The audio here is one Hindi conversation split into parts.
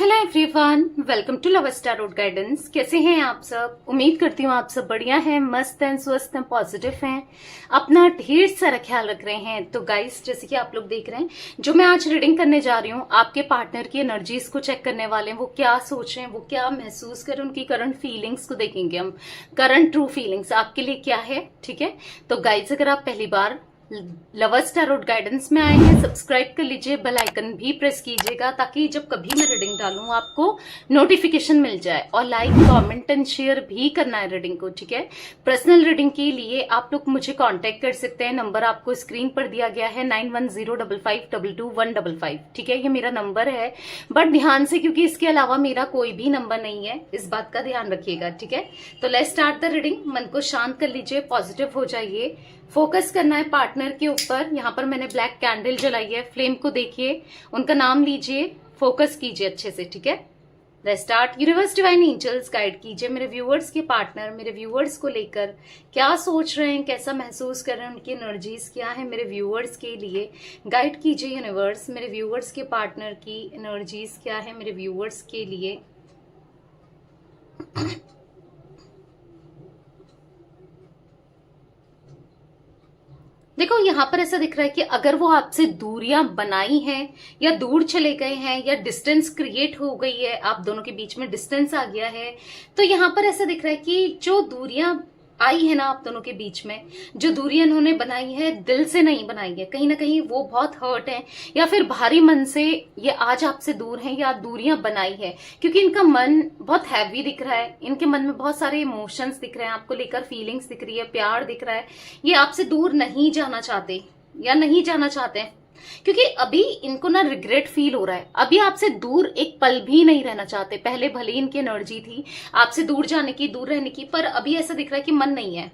Hello everyone, welcome to love star road guidance. कैसे हैं आप सब? उम्मीद करती हूँ आप सब बढ़िया हैं, मस्त हैं, स्वस्थ हैं, पॉजिटिव हैं, अपना ढेर सारा ख्याल रख रहे हैं। तो गाइस, जैसे कि आप लोग देख रहे हैं, जो मैं आज रीडिंग करने जा रही हूँ, आपके पार्टनर की एनर्जीज को चेक करने वाले हैं। वो क्या सोच रहे हैं, वो क्या महसूस कर रहे हैं, उनकी करंट फीलिंग्स को देखेंगे हम। करंट ट्रू फीलिंग्स आपके लिए क्या है, ठीक है? तो गाइस, अगर आप पहली बार लव स्टार रोड गाइडेंस में आए हैं, सब्सक्राइब कर लीजिए, बेल आइकन भी प्रेस कीजिएगा ताकि जब कभी मैं रीडिंग डालूं आपको नोटिफिकेशन मिल जाए। और लाइक, कमेंट एंड शेयर भी करना है रीडिंग को, ठीक है? पर्सनल रीडिंग के लिए आप लोग मुझे कांटेक्ट कर सकते हैं। नंबर आपको स्क्रीन पर दिया गया है 9105522155, ठीक है? ये मेरा नंबर है, बट ध्यान से, क्योंकि इसके अलावा मेरा कोई भी नंबर नहीं है, इस बात का ध्यान रखिएगा, ठीक है? तो लेट्स स्टार्ट द रीडिंग। मन को शांत कर लीजिए, पॉजिटिव हो जाइए, फोकस करना है पार्टनर के ऊपर। यहाँ पर मैंने ब्लैक कैंडल जलाई है, फ्लेम को देखिए, उनका नाम लीजिए, फोकस कीजिए अच्छे से, ठीक है? Let's start. Universe, divine angels guide कीजिए मेरे व्यूअर्स के पार्टनर, मेरे व्यूअर्स को लेकर क्या सोच रहे हैं, कैसा महसूस कर रहे हैं, उनकी एनर्जीज क्या है मेरे व्यूअर्स के लिए। गाइड कीजिए यूनिवर्स, मेरे व्यूअर्स के पार्टनर की एनर्जीज क्या है मेरे व्यूअर्स के लिए। देखो, यहाँ पर ऐसा दिख रहा है कि अगर वो आपसे दूरियां बनाई हैं या दूर चले गए हैं या डिस्टेंस क्रिएट हो गई है, आप दोनों के बीच में डिस्टेंस आ गया है, तो यहाँ पर ऐसा दिख रहा है कि जो दूरियां आई है ना आप दोनों के बीच में, जो दूरियां इन्होंने बनाई है, दिल से नहीं बनाई है, कहीं ना कहीं वो बहुत हर्ट है या फिर भारी मन से ये आज आपसे दूर हैं या दूरियां बनाई है, क्योंकि इनका मन बहुत हैवी दिख रहा है। इनके मन में बहुत सारे इमोशंस दिख रहे हैं, आपको लेकर फीलिंग्स दिख रही है, प्यार दिख रहा है। ये आपसे दूर नहीं जाना चाहते या नहीं जाना चाहते हैं, क्योंकि अभी इनको ना रिग्रेट फील हो रहा है। अभी आपसे दूर एक पल भी नहीं रहना चाहते। पहले भले इनकी एनर्जी थी आपसे दूर जाने की, दूर रहने की, पर अभी ऐसा दिख रहा है कि मन नहीं है।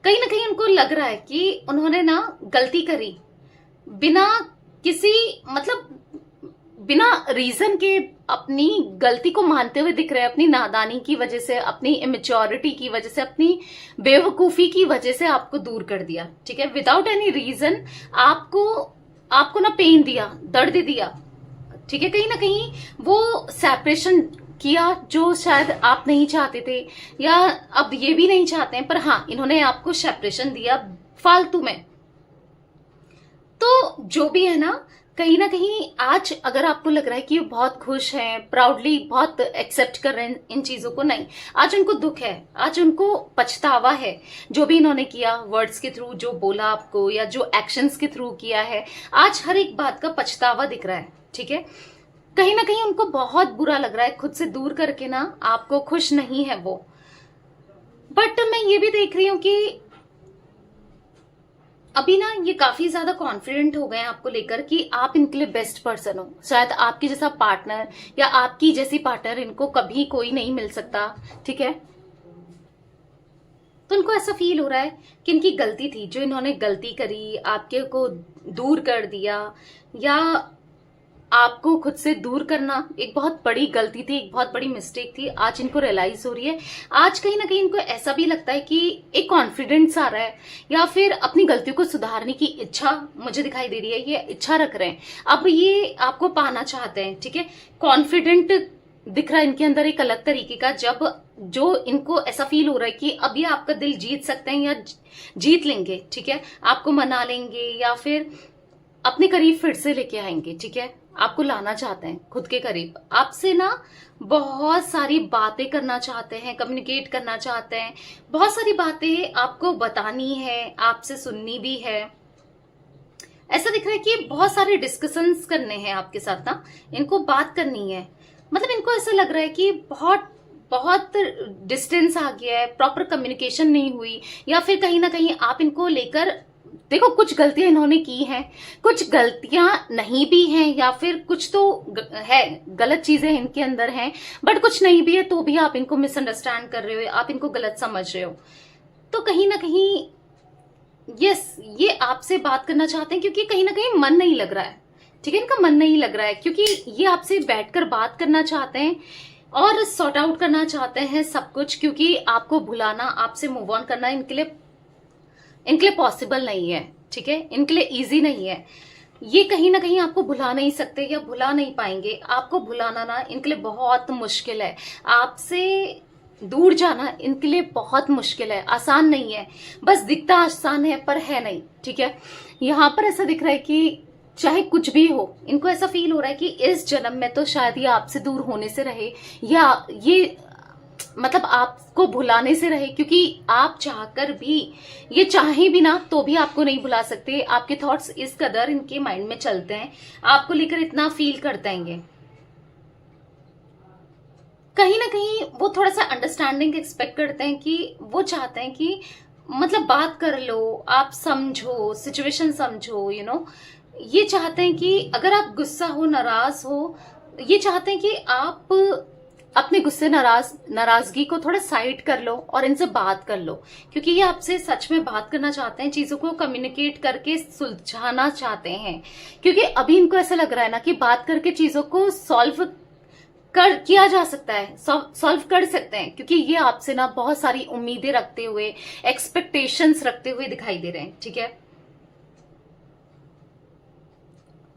कहीं ना कहीं उनको लग रहा है कि उन्होंने ना गलती करी, बिना किसी मतलब बिना रीजन के अपनी गलती को मानते हुए दिख रहे हैं। अपनी नादानी की वजह से, अपनी इमेच्योरिटी की वजह से, अपनी बेवकूफी की वजह से आपको दूर कर दिया, ठीक है? विदाउट एनी रीजन आपको ना पेन दिया, दर्द दिया, ठीक है? कहीं ना कहीं वो सेपरेशन किया जो शायद आप नहीं चाहते थे या अब ये भी नहीं चाहते हैं, पर हाँ, इन्होंने आपको सेपरेशन दिया फालतू में। तो जो भी है ना कहीं आज अगर आपको लग रहा है कि ये बहुत खुश हैं, प्राउडली बहुत एक्सेप्ट कर रहे हैं इन चीजों को, नहीं, आज उनको दुख है, आज उनको पछतावा है। जो भी इन्होंने किया, वर्ड्स के थ्रू जो बोला आपको या जो एक्शंस के थ्रू किया है, आज हर एक बात का पछतावा दिख रहा है, ठीक है? कहीं ना कहीं उनको बहुत बुरा लग रहा है खुद से दूर करके ना, आपको खुश नहीं है वो। बट मैं ये भी देख रही हूं कि अभी ना ये काफी ज्यादा कॉन्फिडेंट हो गए हैं आपको लेकर कि आप इनके लिए बेस्ट पर्सन हो। शायद आपके जैसा पार्टनर या आपकी जैसी पार्टनर इनको कभी कोई नहीं मिल सकता, ठीक है? तो उनको ऐसा फील हो रहा है कि इनकी गलती थी, जो इन्होंने गलती करी, आपके को दूर कर दिया या आपको खुद से दूर करना एक बहुत बड़ी गलती थी, एक बहुत बड़ी मिस्टेक थी। आज इनको रियलाइज हो रही है। आज कहीं ना कहीं इनको ऐसा भी लगता है कि एक कॉन्फिडेंस आ रहा है या फिर अपनी गलतियों को सुधारने की इच्छा मुझे दिखाई दे रही है। ये इच्छा रख रहे हैं, अब ये आपको पाना चाहते हैं, ठीक है? कॉन्फिडेंट दिख रहा है इनके अंदर एक अलग तरीके का, जब जो इनको ऐसा फील हो रहा है कि अब ये आपका दिल जीत सकते हैं या जीत लेंगे, ठीक है? आपको मना लेंगे या फिर अपने करीब फिर से लेके आएंगे, ठीक है? आपको लाना चाहते हैं खुद के करीब, आपसे ना बहुत सारी बातें करना चाहते हैं, कम्युनिकेट करना चाहते हैं, बहुत सारी बातें आपको बतानी है, आपसे सुननी भी है। ऐसा दिख रहा है कि बहुत सारे डिस्कशंस करने हैं आपके साथ ना, इनको बात करनी है। मतलब इनको ऐसा लग रहा है कि बहुत बहुत डिस्टेंस आ गया है, प्रॉपर कम्युनिकेशन नहीं हुई, या फिर कहीं ना कहीं आप इनको लेकर, देखो, कुछ गलतियां इन्होंने की हैं, कुछ गलतियां नहीं भी हैं, या फिर कुछ तो है, गलत चीजें इनके अंदर हैं, बट कुछ नहीं भी है तो भी आप इनको मिसअंडरस्टैंड कर रहे हो, आप इनको गलत समझ रहे हो। तो कहीं ना कहीं यस, ये आपसे बात करना चाहते हैं क्योंकि कहीं ना कहीं मन नहीं लग रहा है, ठीक है? इनका मन नहीं लग रहा है क्योंकि ये आपसे बैठकर बात करना चाहते हैं और सॉर्ट आउट करना चाहते हैं सब कुछ, क्योंकि आपको भुलाना, आपसे मूव ऑन करना इनके लिए पॉसिबल नहीं है, ठीक है? इनके लिए इजी नहीं है। ये कहीं ना कहीं आपको भुला नहीं सकते या भुला नहीं पाएंगे। आपको भुलाना ना इनके लिए बहुत मुश्किल है, आपसे दूर जाना इनके लिए बहुत मुश्किल है, आसान नहीं है। बस दिखता आसान है पर है नहीं, ठीक है। यहाँ पर ऐसा दिख रहा है कि चाहे कुछ भी हो, इनको ऐसा फील हो रहा है कि इस जन्म में तो शायद ये आपसे दूर होने से रहे, या ये मतलब आपको भुलाने से रहे, क्योंकि आप चाहकर भी, ये चाहे भी ना तो भी आपको नहीं भुला सकते। आपके थॉट्स इस कदर इनके माइंड में चलते हैं, आपको लेकर इतना फील करते हैं। कहीं ना कहीं वो थोड़ा सा अंडरस्टैंडिंग एक्सपेक्ट करते हैं, कि वो चाहते हैं कि मतलब बात कर लो, आप समझो, सिचुएशन समझो, ये चाहते हैं कि अगर आप गुस्सा हो, नाराज हो, ये चाहते हैं कि आप अपने गुस्से, नाराजगी को थोड़ा साइड कर लो और इनसे बात कर लो, क्योंकि ये आपसे सच में बात करना चाहते हैं, चीजों को कम्युनिकेट करके सुलझाना चाहते हैं। क्योंकि अभी इनको ऐसा लग रहा है ना कि बात करके चीजों को सॉल्व किया जा सकता है, सॉल्व कर सकते हैं, क्योंकि ये आपसे ना बहुत सारी उम्मीदें रखते हुए, एक्सपेक्टेशंस रखते हुए दिखाई दे रहे हैं, ठीक है।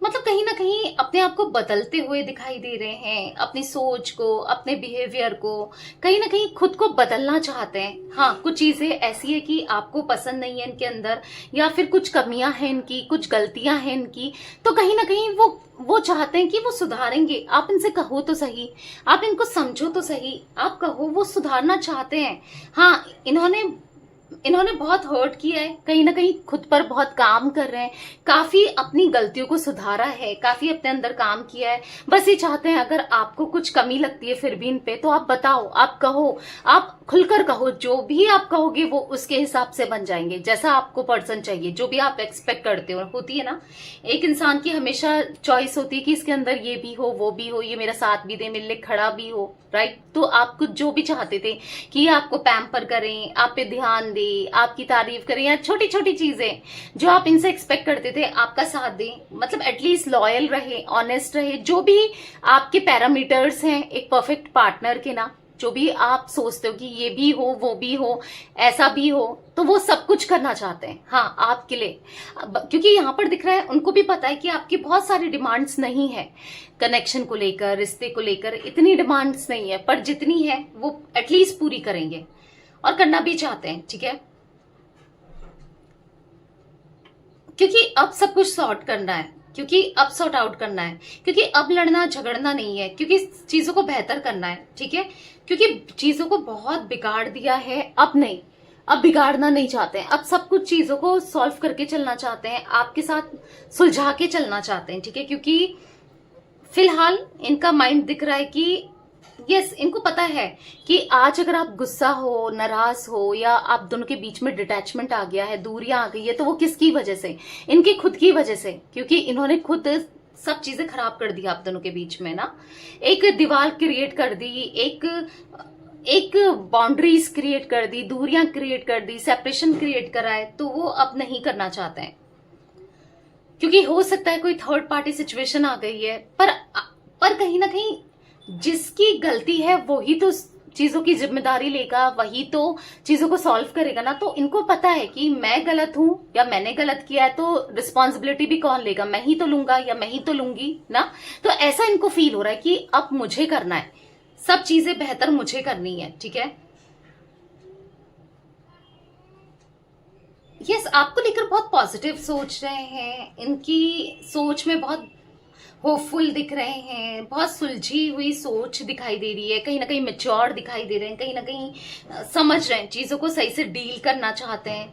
मतलब कहीं ना कहीं अपने आप को बदलते हुए दिखाई दे रहे हैं, अपनी सोच को, अपने बिहेवियर को, कहीं ना कहीं खुद को बदलना चाहते हैं। हाँ, कुछ चीजें ऐसी है कि आपको पसंद नहीं है इनके अंदर, या फिर कुछ कमियां हैं इनकी, कुछ गलतियां हैं इनकी, तो कहीं ना कहीं वो चाहते हैं कि वो सुधारेंगे। आप इनसे कहो तो सही, आप इनको समझो तो सही, आप कहो, वो सुधारना चाहते हैं। हाँ, इन्होंने बहुत हर्ट किया है, कहीं ना कहीं खुद पर बहुत काम कर रहे हैं, काफी अपनी गलतियों को सुधारा है, काफी अपने अंदर काम किया है। बस ये चाहते हैं अगर आपको कुछ कमी लगती है फिर भी इन पे, तो आप बताओ, आप कहो, आप खुलकर कहो, जो भी आप कहोगे वो उसके हिसाब से बन जाएंगे, जैसा आपको पर्सन चाहिए, जो भी आप एक्सपेक्ट करते हो। होती है ना, एक इंसान की हमेशा चॉइस होती है कि इसके अंदर ये भी हो, वो भी हो, ये मेरा साथ भी दे, मेरे लिए खड़ा भी हो, राइट। तो आप कुछ जो भी चाहते थे कि ये आपको पैम्पर करें, आप पे ध्यान दे, आपकी तारीफ करें, या छोटी छोटी चीजें जो आप इनसे एक्सपेक्ट करते थे, आपका साथ दें, मतलब एटलीस्ट लॉयल रहे, ऑनेस्ट रहे, जो भी आपके पैरामीटर्स हैं एक परफेक्ट पार्टनर के ना, जो भी आप सोचते हो कि ये भी हो, वो भी हो, ऐसा भी हो, तो वो सब कुछ करना चाहते हैं। हाँ, आपके लिए, क्योंकि यहाँ पर दिख रहा है उनको भी पता है कि आपकी बहुत सारी डिमांड्स नहीं है कनेक्शन को लेकर, रिश्ते को लेकर, इतनी डिमांड्स नहीं है, पर जितनी है वो एटलीस्ट पूरी करेंगे और करना भी चाहते हैं, ठीक है। क्योंकि अब सब कुछ सॉर्ट करना है, क्योंकि अब सॉर्ट आउट करना है, क्योंकि अब लड़ना झगड़ना नहीं है, क्योंकि चीजों को बेहतर करना है, ठीक है। क्योंकि चीजों को बहुत बिगाड़ दिया है, अब नहीं, अब बिगाड़ना नहीं चाहते हैं, अब सब कुछ चीजों को सॉल्व करके चलना चाहते हैं, आपके साथ सुलझा के चलना चाहते हैं, ठीक है। क्योंकि फिलहाल इनका माइंड दिख रहा है कि यस, इनको पता है कि आज अगर आप गुस्सा हो, नाराज हो, या आप दोनों के बीच में डिटैचमेंट आ गया है, दूरियां आ गई है, तो वो किसकी वजह से? इनकी खुद की वजह से, क्योंकि इन्होंने खुद सब चीजें खराब कर दी आप दोनों के बीच में ना, एक दीवार क्रिएट कर दी, एक बाउंड्रीज क्रिएट कर दी, दूरियां क्रिएट कर दी, सेपरेशन क्रिएट करा है, तो वो अब नहीं करना चाहते हैं। क्योंकि हो सकता है कोई थर्ड पार्टी सिचुएशन आ गई है, पर कहीं ना कहीं जिसकी गलती है वही तो चीजों की जिम्मेदारी लेगा, वही तो चीजों को सॉल्व करेगा ना। तो इनको पता है कि मैं गलत हूं या मैंने गलत किया है, तो रिस्पॉन्सिबिलिटी भी कौन लेगा? मैं ही तो लूंगा या मैं ही तो लूंगी ना। तो ऐसा इनको फील हो रहा है कि अब मुझे करना है, सब चीजें बेहतर मुझे करनी है, ठीक है। यस, आपको लेकर बहुत पॉजिटिव सोच रहे हैं, इनकी सोच में बहुत होपफुल दिख रहे हैं, बहुत सुलझी हुई सोच दिखाई दे रही है, कहीं ना कहीं मेच्योर दिखाई दे रहे हैं, कहीं ना कहीं समझ रहे हैं, चीजों को सही से डील करना चाहते हैं।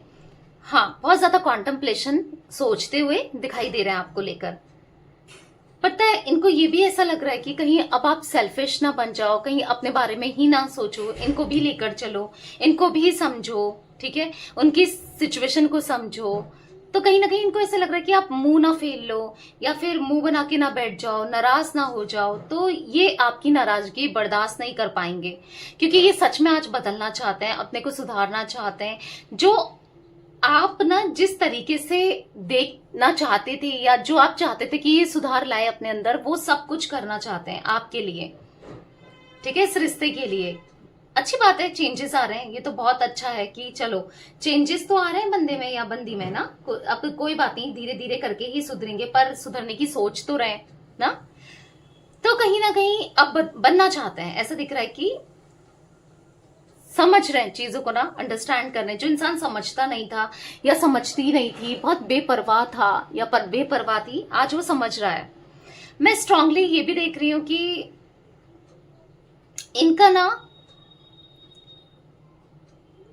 हाँ, बहुत ज्यादा कॉन्टेम्पलेशन सोचते हुए दिखाई दे रहे हैं आपको लेकर। पता है, इनको ये भी ऐसा लग रहा है कि कहीं अब आप सेल्फिश ना बन जाओ, कहीं अपने बारे में ही ना सोचो, इनको भी लेकर चलो, इनको भी समझो, ठीक है, उनकी सिचुएशन को समझो। तो कहीं ना कहीं इनको ऐसा लग रहा है कि आप मुंह ना फेर लो, या फिर मुंह बना के ना बैठ जाओ, नाराज ना हो जाओ, तो ये आपकी नाराजगी बर्दाश्त नहीं कर पाएंगे, क्योंकि ये सच में आज बदलना चाहते हैं, अपने को सुधारना चाहते हैं। जो आप ना जिस तरीके से देखना चाहते थे, या जो आप चाहते थे कि ये सुधार लाए अपने अंदर, वो सब कुछ करना चाहते हैं आपके लिए, ठीक है, इस रिश्ते के लिए। अच्छी बात है, चेंजेस आ रहे हैं, ये तो बहुत अच्छा है कि चलो चेंजेस तो आ रहे हैं बंदे में या बंदी में ना। अब कोई बात नहीं, धीरे धीरे करके ही सुधरेंगे, पर सुधरने की सोच तो रहे ना। तो कहीं ना कहीं अब बनना चाहते हैं, ऐसा दिख रहा है कि समझ रहे हैं चीजों को ना, अंडरस्टैंड कर रहे हैं। जो इंसान समझता नहीं था या समझती नहीं थी, बहुत बेपरवाह था या बेपरवाह थी, आज वो समझ रहा है। मैं स्ट्रांगली ये भी देख रही हूं कि इनका ना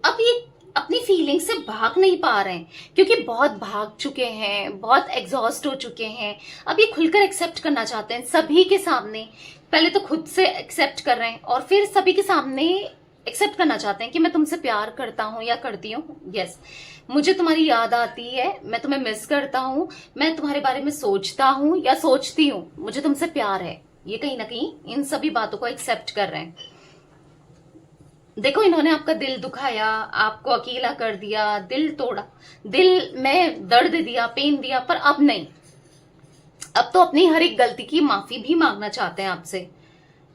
अब ये अपनी फीलिंग से भाग नहीं पा रहे हैं, क्योंकि बहुत भाग चुके हैं, बहुत एग्जॉस्ट हो चुके हैं। अब ये खुलकर एक्सेप्ट करना चाहते हैं सभी के सामने। पहले तो खुद से एक्सेप्ट कर रहे हैं और फिर सभी के सामने एक्सेप्ट करना चाहते हैं कि मैं तुमसे प्यार करता हूं या करती हूँ। यस, मुझे तुम्हारी याद आती है, मैं तुम्हें मिस करता हूं, मैं तुम्हारे बारे में सोचता हूं या सोचती हूँ, मुझे तुमसे प्यार है। ये कहीं ना कहीं इन सभी बातों को एक्सेप्ट कर रहे हैं। देखो, इन्होंने आपका दिल दुखाया, आपको अकेला कर दिया, दिल तोड़ा, दिल में दर्द दिया, पेन दिया, पर अब नहीं। अब तो अपनी हर एक गलती की माफी भी मांगना चाहते हैं आपसे,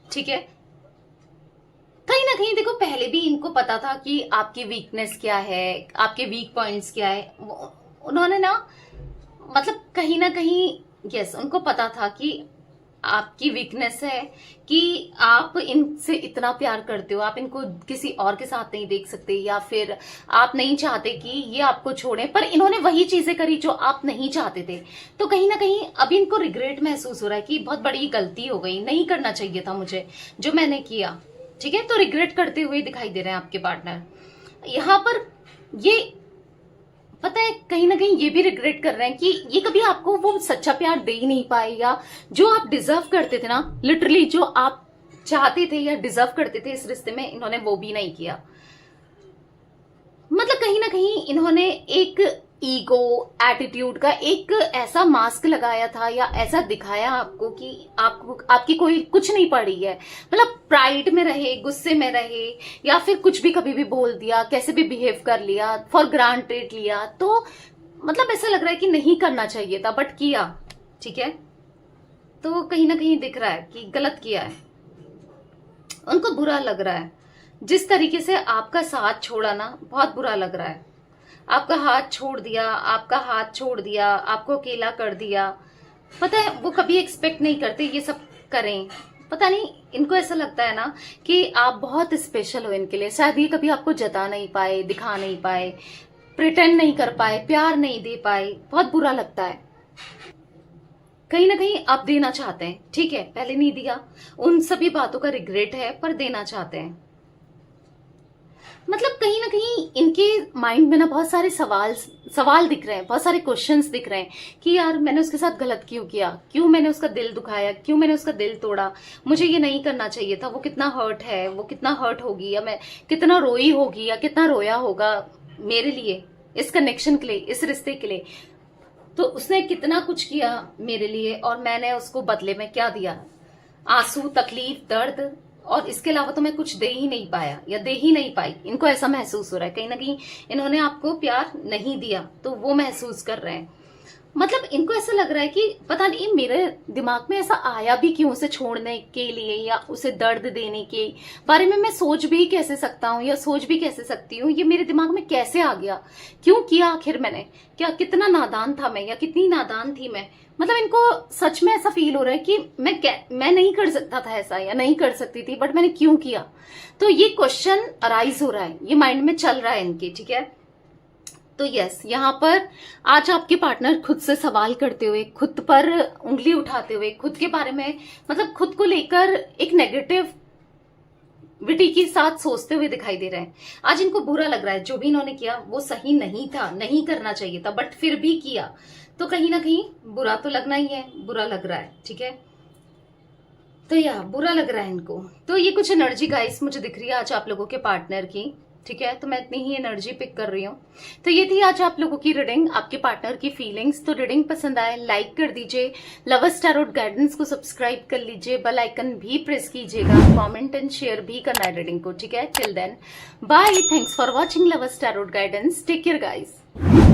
ठीक है। कहीं ना कहीं देखो, पहले भी इनको पता था कि आपकी वीकनेस क्या है, आपके वीक पॉइंट्स क्या है। उन्होंने ना मतलब कहीं ना कहीं यस, उनको पता था कि आपकी वीकनेस है कि आप इनसे इतना प्यार करते हो, आप इनको किसी और के साथ नहीं देख सकते, या फिर आप नहीं चाहते कि ये आपको छोड़े, पर इन्होंने वही चीजें करी जो आप नहीं चाहते थे। तो कहीं ना कहीं अभी इनको रिग्रेट महसूस हो रहा है कि बहुत बड़ी गलती हो गई, नहीं करना चाहिए था मुझे जो मैंने किया, ठीक है। तो रिग्रेट करते हुए दिखाई दे रहे हैं आपके पार्टनर यहां पर। ये पता है, कहीं ना कहीं ये भी रिग्रेट कर रहे हैं कि ये कभी आपको वो सच्चा प्यार दे ही नहीं पाए, या जो आप डिजर्व करते थे ना, लिटरली जो आप चाहते थे या डिजर्व करते थे इस रिश्ते में, इन्होंने वो भी नहीं किया। मतलब कहीं ना कहीं इन्होंने एक ईगो एटीट्यूड का एक ऐसा मास्क लगाया था या ऐसा दिखाया आपको कि आपको आपकी कोई कुछ नहीं पड़ी है। मतलब प्राइड में रहे, गुस्से में रहे, या फिर कुछ भी कभी भी बोल दिया, कैसे भी बिहेव कर लिया, फॉर ग्रांटेड लिया। तो मतलब ऐसा लग रहा है कि नहीं करना चाहिए था, बट किया, ठीक है। तो कहीं ना कहीं दिख रहा है कि गलत किया है, उनको बुरा लग रहा है। जिस तरीके से आपका साथ छोड़ा ना, बहुत बुरा लग रहा है। आपका हाथ छोड़ दिया, आपका हाथ छोड़ दिया, आपको अकेला कर दिया। पता है, वो कभी एक्सपेक्ट नहीं करते ये सब करें। पता नहीं, इनको ऐसा लगता है ना कि आप बहुत स्पेशल हो इनके लिए। शायद ये कभी आपको जता नहीं पाए, दिखा नहीं पाए, प्रिटेंड नहीं कर पाए, प्यार नहीं दे पाए। बहुत बुरा लगता है। कहीं ना कहीं आप देना चाहते हैं, ठीक है, पहले नहीं दिया, उन सभी बातों का रिग्रेट है, पर देना चाहते हैं। मतलब कहीं ना कहीं इनके माइंड में ना बहुत सारे सवाल दिख रहे हैं, बहुत सारे क्वेश्चंस दिख रहे हैं कि यार मैंने उसके साथ गलत क्यों किया, क्यों मैंने उसका दिल दुखाया, क्यों मैंने उसका दिल तोड़ा, मुझे ये नहीं करना चाहिए था। वो कितना हर्ट है, वो कितना हर्ट होगी, या मैं कितना रोई होगी, या कितना रोया होगा मेरे लिए, इस कनेक्शन के लिए, इस रिश्ते के लिए। तो उसने कितना कुछ किया मेरे लिए, और मैंने उसको बदले में क्या दिया? आंसू, तकलीफ, दर्द, और इसके अलावा तो मैं कुछ दे ही नहीं पाया या दे ही नहीं पाई। इनको ऐसा महसूस हो रहा है, कहीं ना कहीं इन्होंने आपको प्यार नहीं दिया, तो वो महसूस कर रहे हैं। मतलब इनको ऐसा लग रहा है कि पता नहीं मेरे दिमाग में ऐसा आया भी क्यों, उसे छोड़ने के लिए या उसे दर्द देने के बारे में मैं सोच भी कैसे सकता हूँ या सोच भी कैसे सकती हूँ, ये मेरे दिमाग में कैसे आ गया, क्यों किया आखिर मैंने, क्या कितना नादान था मैं या कितनी नादान थी मैं। मतलब इनको सच में ऐसा फील हो रहा है कि मैं नहीं कर सकता था ऐसा, या नहीं कर सकती थी, बट मैंने क्यों किया। तो ये क्वेश्चन अराइज हो रहा है, ये माइंड में चल रहा है इनके, ठीक है। तो यस, यहाँ पर आज आपके पार्टनर खुद से सवाल करते हुए, खुद पर उंगली उठाते हुए, खुद के बारे में मतलब खुद को लेकर एक नेगेटिव विटी के साथ सोचते हुए दिखाई दे रहे हैं। आज इनको बुरा लग रहा है, जो भी इन्होंने किया वो सही नहीं था, नहीं करना चाहिए था, बट फिर भी किया। तो कहीं ना कहीं बुरा तो लगना ही है, बुरा लग रहा है, ठीक है। तो या बुरा लग रहा है इनको। तो ये कुछ एनर्जी गाइस मुझे दिख रही है आज आप लोगों के पार्टनर की, ठीक है। तो मैं इतनी ही एनर्जी पिक कर रही हूँ। तो ये थी आज आप लोगों की रीडिंग, आपके पार्टनर की फीलिंग्स। तो रीडिंग पसंद आए लाइक कर दीजिए, लवर्स टैरोट गाइडेंस को सब्सक्राइब कर लीजिए, बेल आइकन भी प्रेस कीजिएगा, कमेंट एंड शेयर भी करना है रीडिंग को, ठीक है। Till then bye, thanks for watching lovers tarot guidance, take care guys.